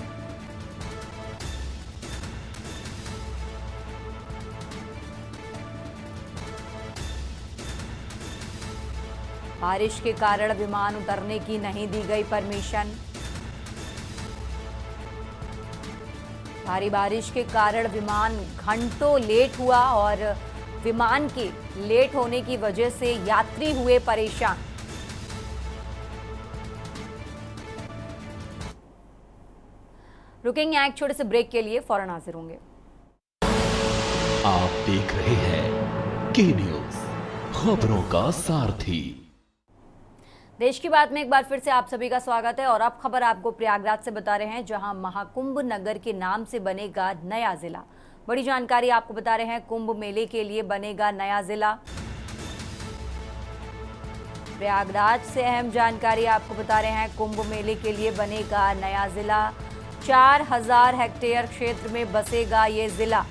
बारिश के कारण विमान उतरने की नहीं दी गई परमिशन। भारी बारिश के कारण विमान घंटों लेट हुआ और विमान के लेट होने की वजह से यात्री हुए परेशान। रुकेंगे एक छोटे से ब्रेक के लिए, फौरन हाजिर होंगे। आप देख रहे हैं के न्यूज, खबरों का सारथी। देश की बात में एक बार फिर से आप सभी का स्वागत है और अब खबर आपको प्रयागराज से बता रहे हैं, जहां महाकुंभ नगर के नाम से बनेगा नया जिला। बड़ी जानकारी आपको बता रहे हैं, कुंभ मेले के लिए बनेगा नया जिला। प्रयागराज से अहम जानकारी आपको बता रहे हैं, कुंभ मेले के लिए बनेगा नया जिला। 4000 हेक्टेयर क्षेत्र में बसेगा ये जिला।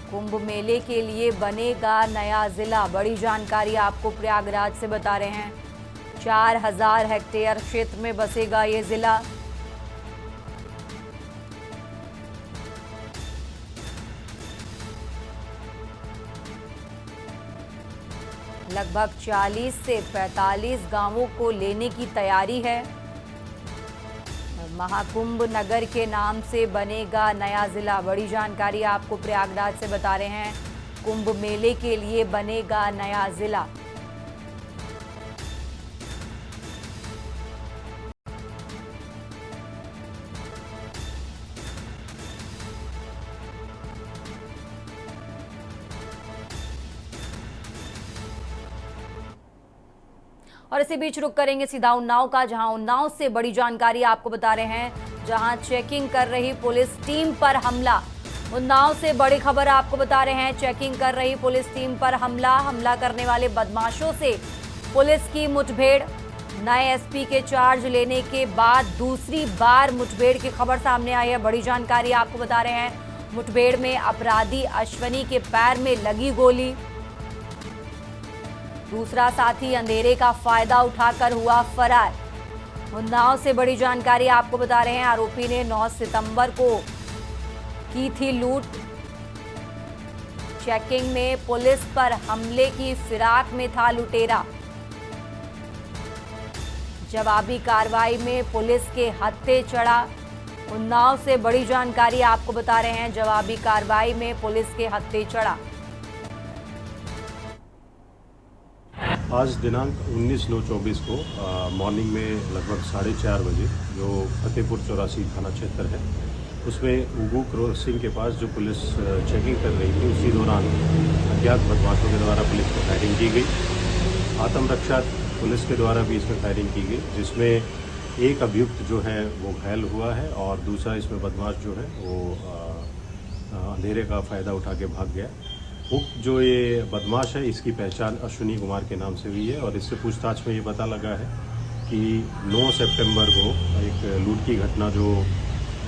कुंभ मेले के लिए बनेगा नया जिला। बड़ी जानकारी आपको प्रयागराज से बता रहे हैं, 4000 हेक्टेयर क्षेत्र में बसेगा ये जिला। लगभग 40 से 45 गांवों को लेने की तैयारी है। महाकुंभ नगर के नाम से बनेगा नया जिला। बड़ी जानकारी आपको प्रयागराज से बता रहे हैं, कुंभ मेले के लिए बनेगा नया जिला। और इसी बीच रुक करेंगे सीधा उन्नाव का, जहां उन्नाव से बड़ी जानकारी आपको बता रहे हैं, जहां चेकिंग कर रही पुलिस टीम पर हमला। उन्नाव से बड़ी खबर आपको बता रहे हैं, चेकिंग कर रही पुलिस टीम पर हमला करने वाले बदमाशों से पुलिस की मुठभेड़। नए एसपी के चार्ज लेने के बाद दूसरी बार मुठभेड़ की खबर सामने आई है। बड़ी जानकारी आपको बता रहे हैं, मुठभेड़ में अपराधी अश्वनी के पैर में लगी गोली। दूसरा साथी अंधेरे का फायदा उठाकर हुआ फरार। उन्नाव से बड़ी जानकारी आपको बता रहे हैं, आरोपी ने 9 सितंबर को की थी लूट। चेकिंग में पुलिस पर हमले की फिराक में था लुटेरा। जवाबी कार्रवाई में पुलिस के हत्थे चढ़ा। उन्नाव से बड़ी जानकारी आपको बता रहे हैं, जवाबी कार्रवाई में पुलिस के हत्थे चढ़ा। आज दिनांक 19/9/24 को मॉर्निंग में लगभग 4:30 बजे जो फतेहपुर 84 थाना क्षेत्र है, उसमें उगू क्रॉसिंग के पास जो पुलिस चेकिंग कर रही थी, उसी दौरान अज्ञात बदमाशों के द्वारा पुलिस पर फायरिंग की गई। आत्मरक्षा पुलिस के द्वारा भी इसमें फायरिंग की गई, जिसमें एक अभियुक्त जो है वो घायल हुआ है और दूसरा इसमें बदमाश जो है वो अंधेरे का फ़ायदा उठा के भाग गया। जो ये बदमाश है, इसकी पहचान अश्विनी कुमार के नाम से हुई है और इससे पूछताछ में ये पता लगा है कि 9 सितंबर को एक लूट की घटना जो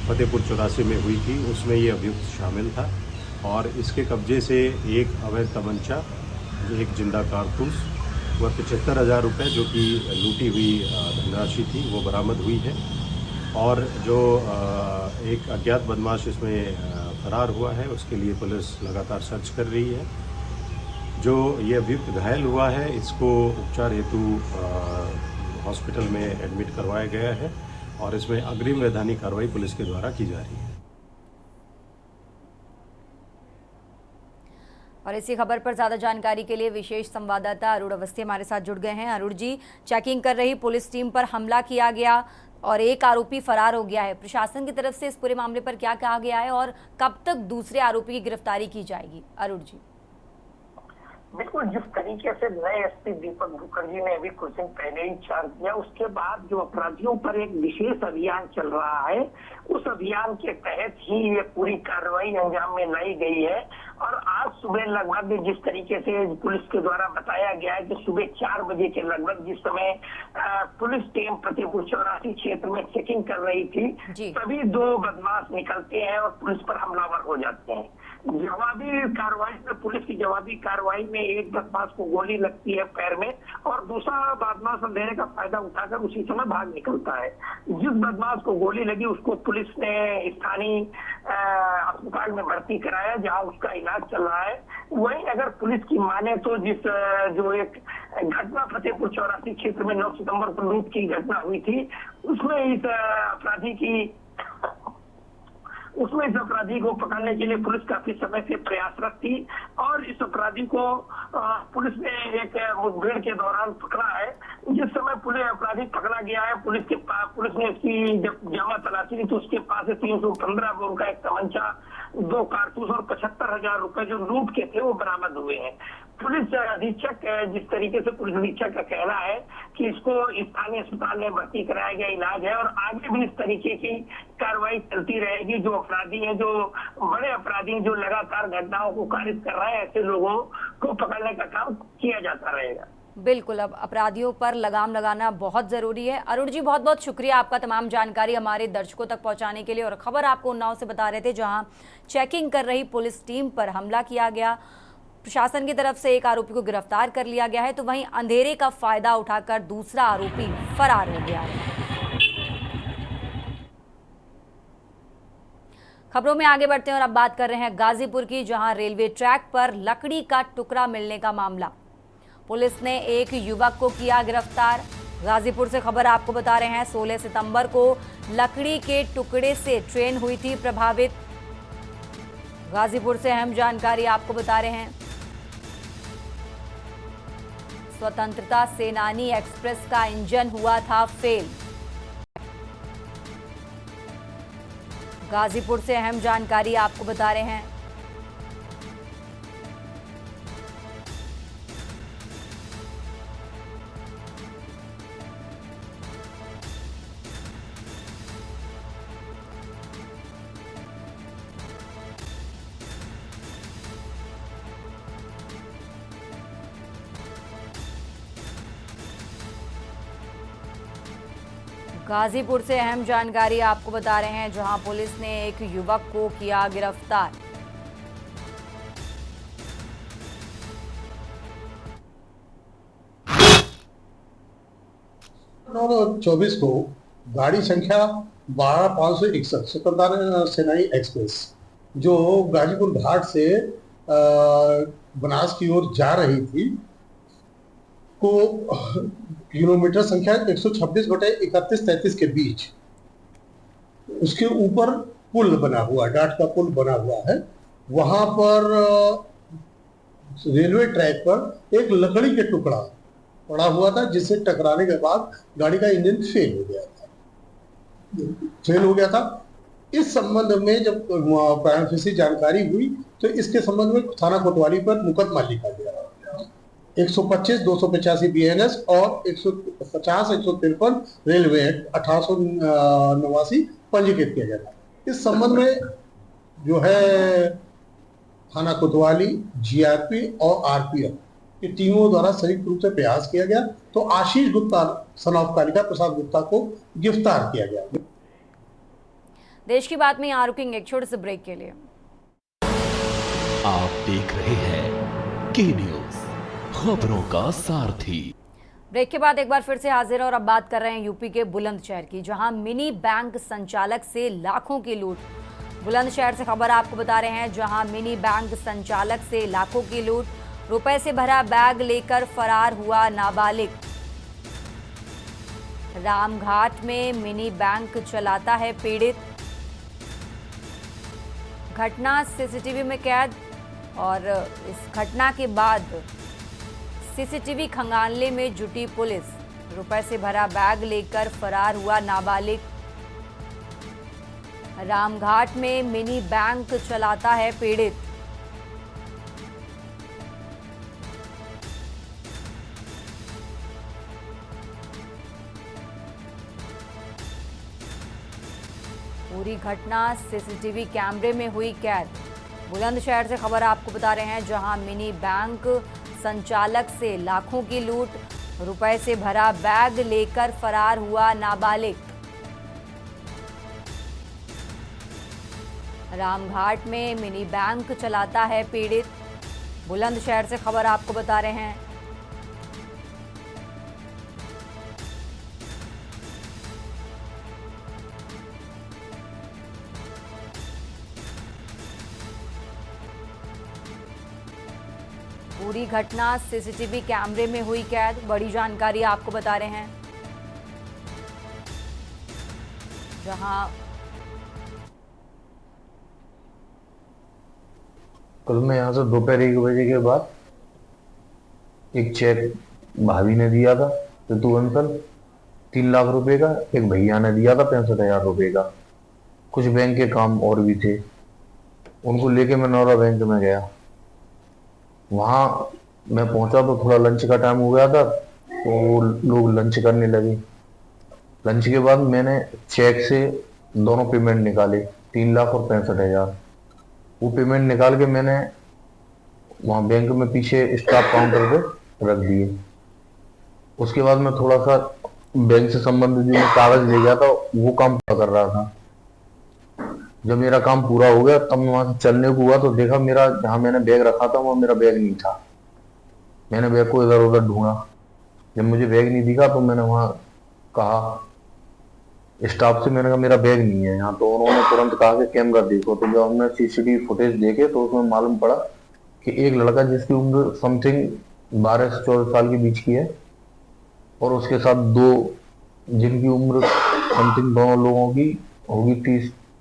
फतेहपुर 84 में हुई थी, उसमें ये अभियुक्त शामिल था और इसके कब्जे से एक अवैध तमंचा, एक जिंदा कारतूस व 75,000 रुपये जो कि लूटी हुई धनराशि थी वो बरामद हुई है। और जो एक अज्ञात बदमाश इसमें फरार हुआ है, उसके लिए पुलिस लगातार सर्च कर रही है। जो ये अभियुक्त घायल हुआ है, इसको उपचार हेतु हॉस्पिटल में एडमिट करवाया गया है और इसमें अग्रिम वैधानिक कार्रवाई पुलिस के द्वारा की जा रही है। और इसी खबर पर ज्यादा जानकारी के लिए विशेष संवाददाता अरुण अवस्थी हमारे साथ जुड़ गए हैं। अरुण जी, चेकिंग कर रही पुलिस टीम पर हमला किया गया और एक आरोपी फरार हो गया है। प्रशासन की तरफ से इस पूरे मामले पर क्या कहा गया है और कब तक दूसरे आरोपी की गिरफ्तारी की जाएगी? अरुण जी। बिल्कुल, जिस तरीके से नए एसपी दीपक मुखर्जी ने अभी कुछ दिन पहले ही चार्ज किया, उसके बाद जो अपराधियों पर एक विशेष अभियान चल रहा है, उस अभियान के तहत ही ये पूरी कार्रवाई अंजाम में लाई गई है। और आज सुबह लगभग जिस तरीके से पुलिस के द्वारा बताया गया है कि सुबह 4 बजे के लगभग जिस समय पुलिस टीम फतेहपुर 84 क्षेत्र में चेकिंग कर रही थी, तभी 2 बदमाश निकलते हैं और पुलिस पर हमलावर हो जाते हैं। जवाबी कार्रवाई में, पुलिस की जवाबी कार्रवाई में एक बदमाश को गोली लगती है पैर में और दूसरा बदमाश अंधेरे का फायदा उठाकर उसी समय भाग निकलता है। जिस बदमाश को गोली लगी उसको पुलिस ने स्थानीय अस्पताल में भर्ती कराया जहां उसका इलाज चल रहा है। वहीं अगर पुलिस की माने तो जो एक घटना फतेहपुर चौरासी क्षेत्र में 9 सितंबर को लूट की घटना हुई थी, उसमें इस अपराधी को पकड़ने के लिए पुलिस काफी समय से प्रयासरत थी और इस अपराधी को पुलिस ने एक मुठभेड़ के दौरान पकड़ा है। जिस समय अपराधी पकड़ा गया है, पुलिस ने इसकी जब जामा तलाशी ली तो उसके पास से 315 बोर का एक तमंचा, 2 कारतूस और 75,000 रुपए जो लूट के थे वो बरामद हुए हैं। पुलिस अधीक्षक, जिस तरीके से पुलिस अधीक्षक का कहना है कि इसको स्थानीय अस्पताल में भर्ती कराया गया, इलाज है और आगे भी इस तरीके की कार्रवाई चलती रहेगी। जो अपराधी हैं, जो बड़े अपराधी हैं, जो लगातार घटनाओं को कारित कर रहे हैं, ऐसे लोगों को पकड़ने का काम किया जाता रहेगा। बिल्कुल, अब अपराधियों पर लगाम लगाना बहुत जरूरी है। अरुण जी, बहुत बहुत शुक्रिया आपका तमाम जानकारी हमारे दर्शकों तक पहुंचाने के लिए। और खबर आपको उन्नाव से बता रहे थे, जहां चेकिंग कर रही पुलिस टीम पर हमला किया गया, प्रशासन की तरफ से एक आरोपी को गिरफ्तार कर लिया गया है, तो वहीं अंधेरे का फायदा उठाकर दूसरा आरोपी फरार हो गया है। खबरों में आगे बढ़ते हैं और अब बात कर रहे हैं गाजीपुर की, जहां रेलवे ट्रैक पर लकड़ी का टुकड़ा मिलने का मामला। पुलिस ने एक युवक को किया गिरफ्तार। गाजीपुर से खबर आपको बता रहे हैं, 16 सितंबर को लकड़ी के टुकड़े से ट्रेन हुई थी प्रभावित। गाजीपुर से अहम जानकारी आपको बता रहे हैं, स्वतंत्रता सेनानी एक्सप्रेस का इंजन हुआ था फेल। गाजीपुर से अहम जानकारी आपको बता रहे हैं, गाजीपुर से अहम जानकारी आपको बता रहे हैं, जहां पुलिस ने एक युवक को किया गिरफ्तार। 24 को गाड़ी संख्या 12561 स्वतंत्रता सेनानी एक्सप्रेस जो गाजीपुर घाट से बनास की ओर जा रही थी को किलोमीटर संख्या 126/3133 के बीच उसके ऊपर पुल बना हुआ, डाट का पुल बना हुआ है। वहां पर रेलवे ट्रैक पर एक लकड़ी के टुकड़ा पड़ा हुआ था, जिससे टकराने के बाद गाड़ी का इंजन फेल हो गया था। इस संबंध में जब प्राइम जानकारी हुई तो इसके संबंध में थाना कोतवाली पर मुकदमा लिखा गया। 125, 285 BNS और 150, 153 रेलवे एक्ट 1889 पंजीकृत किया गया था। इस संबंध में जो है थाना कोतवाली, GRP और RPF की टीमों द्वारा संयुक्त रूप से प्रयास किया गया, तो आशीष गुप्ता सनॉफ कालिका प्रसाद गुप्ता को गिरफ्तार किया गया। देश की बात में रुकेंगे एक छोटे से ब्रेक के लिए। आप देख रहे हैं के न्यूज, खबरों का सारथी। ब्रेक के बाद एक बार फिर से हाजिर है और अब बात कर रहे हैं यूपी के बुलंदशहर की, जहां मिनी बैंक संचालक से लाखों की लूट। बुलंदशहर से खबर आपको बता रहे हैं, जहां मिनी बैंक संचालक से लाखों की लूट, रुपए से भरा बैग लेकर फरार हुआ नाबालिग। रामघाट में मिनी बैंक चलाता है पीड़ित। घटना सीसीटीवी में कैद और इस घटना के बाद सीसीटीवी खंगालने में जुटी पुलिस। रुपए से भरा बैग लेकर फरार हुआ नाबालिग। रामघाट में मिनी बैंक चलाता है पीड़ित। पूरी घटना सीसीटीवी कैमरे में हुई कैद। बुलंदशहर से खबर आपको बता रहे हैं, जहां मिनी बैंक संचालक से लाखों की लूट, रुपए से भरा बैग लेकर फरार हुआ नाबालिग। रामघाट में मिनी बैंक चलाता है पीड़ित। बुलंदशहर से खबर आपको बता रहे हैं, पूरी घटना सीसीटीवी कैमरे में हुई कैद, बड़ी जानकारी आपको बता रहे हैं। जहां कल मैं यहाँ से दोपहर 1 बजे के बाद एक चेक भाभी ने दिया था ऋतु बंसल 3 लाख रुपए का, एक भैया ने दिया था 65,000 रुपए का। कुछ बैंक के काम और भी थे, उनको लेके मैं नौरा बैंक में गया। वहां मैं पहुंचा तो थोड़ा लंच का टाइम हो गया था, तो लोग लंच करने लगे। लंच के बाद मैंने चेक से दोनों पेमेंट निकाले, 3 लाख और 65,000। वो पेमेंट निकाल के मैंने वहाँ बैंक में पीछे स्टाफ काउंटर पे रख दिए। उसके बाद मैं थोड़ा सा बैंक से संबंधित जो मैं कागज ले गया था वो काम पूरा कर रहा था। जब मेरा काम पूरा हो गया तब मैं वहां से चलने को हुआ तो देखा मेरा जहाँ मैंने बैग रखा था वहाँ मेरा बैग नहीं था। मैंने बैग को इधर उधर ढूंढा, जब मुझे बैग नहीं दिखा तो मैंने वहाँ कहा स्टाफ से, मैंने कहा मेरा बैग नहीं है यहाँ। तो उन्होंने तुरंत कहा कि कैमरा देखो। तो जब हमने सीसीटीवी फुटेज देखे तो उसमें मालूम पड़ा कि एक लड़का जिसकी उम्र समथिंग 12 से 14 साल के बीच की है और उसके साथ 2 जिनकी उम्र समथिंग दोनों लोगों की होगी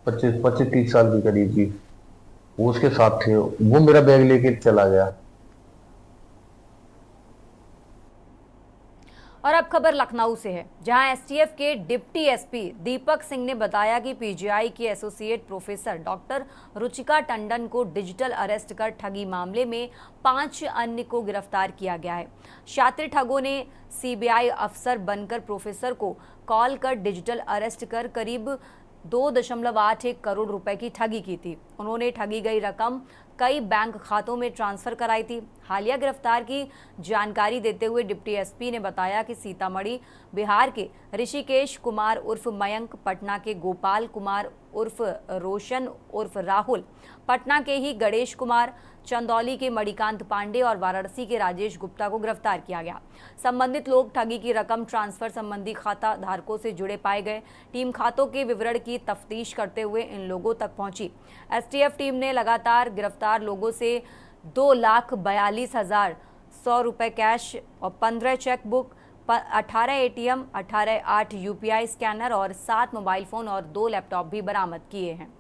25-30 साल के करीब की, वो उसके साथ थे। वो मेरा बैग लेके चला गया। और अब खबर लखनऊ से है, जहां एसटीएफ के डिप्टी एसपी दीपक सिंह ने बताया कि पीजीआई की associate professor doctor Ruchika Tandon को डिजिटल अरेस्ट कर ठगी मामले में 5 अन्य को गिरफ्तार किया गया है। शातिर ठगों ने सीबीआई अफसर बनकर प्रोफेसर को कॉल कर डिजिटल अरेस्ट कर करीब 2.81 करोड़ रुपए की ठगी की थी। उन्होंने ठगी गई रकम कई बैंक खातों में ट्रांसफर कराई थी। हालिया गिरफ्तार की जानकारी देते हुए डिप्टी एसपी ने बताया कि सीतामढ़ी बिहार के ऋषिकेश कुमार उर्फ मयंक, पटना के गोपाल कुमार उर्फ रोशन उर्फ राहुल, पटना के ही गणेश कुमार, चंदौली के मणिकांत पांडे और वाराणसी के राजेश गुप्ता को गिरफ्तार किया गया। संबंधित लोग ठगी की रकम ट्रांसफर संबंधी खाता धारकों से जुड़े पाए गए। टीम खातों के विवरण की तफ्तीश करते हुए इन लोगों तक पहुंची। एसटीएफ टीम ने लगातार गिरफ्तार लोगों से 2,42,100 रुपए कैश और 15 चेकबुक, 18 एटीएम, 18 यूपीआई स्कैनर और 7 मोबाइल फोन और 2 लैपटॉप भी बरामद किए हैं।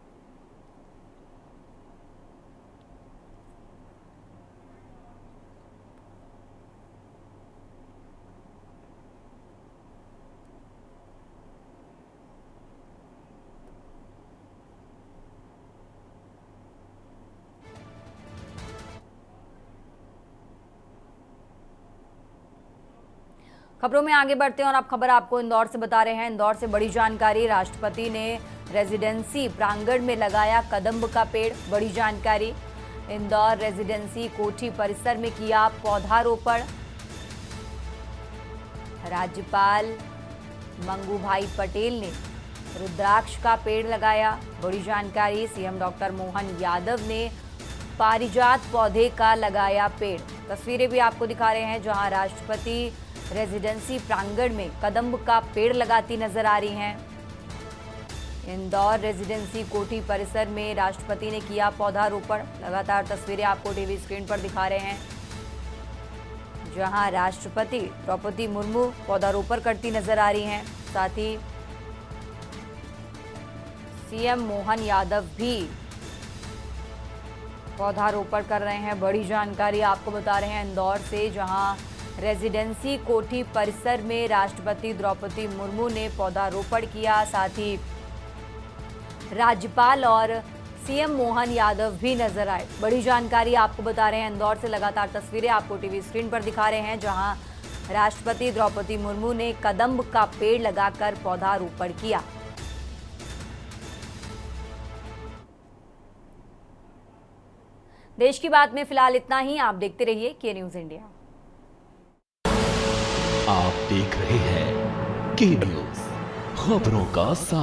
खबरों में आगे बढ़ते हैं और अब खबर आपको इंदौर से बता रहे हैं। इंदौर से बड़ी जानकारी, राष्ट्रपति ने रेजिडेंसी प्रांगण में लगाया कदम्ब का पेड़। बड़ी जानकारी, इंदौर रेजिडेंसी कोठी परिसर में किया पौधारोपण। राज्यपाल मंगू भाई पटेल ने रुद्राक्ष का पेड़ लगाया। बड़ी जानकारी, सीएम डॉक्टर मोहन यादव ने पारिजात पौधे का लगाया पेड़। तस्वीरें भी आपको दिखा रहे हैं जहां राष्ट्रपति रेजिडेंसी प्रांगण में कदम्ब का पेड़ लगाती नजर आ रही हैं। इंदौर रेजिडेंसी कोठी परिसर में राष्ट्रपति ने किया पौधारोपण। लगातार तस्वीरें आपको टीवी स्क्रीन पर दिखा रहे हैं जहां राष्ट्रपति द्रौपदी मुर्मू पौधारोपण करती नजर आ रही हैं। साथ ही सीएम मोहन यादव भी पौधारोपण कर रहे हैं। बड़ी जानकारी आपको बता रहे हैं इंदौर से, जहां रेजिडेंसी कोठी परिसर में राष्ट्रपति द्रौपदी मुर्मू ने पौधारोपण किया। साथ ही राज्यपाल और सीएम मोहन यादव भी नजर आए। बड़ी जानकारी आपको बता रहे हैं इंदौर से। लगातार तस्वीरें आपको टीवी स्क्रीन पर दिखा रहे हैं जहां राष्ट्रपति द्रौपदी मुर्मू ने कदम्ब का पेड़ लगाकर पौधारोपण किया। देश की बात में फिलहाल इतना ही। आप देखते रहिए के न्यूज इंडिया। आप देख रहे हैं के न्यूज, खबरों का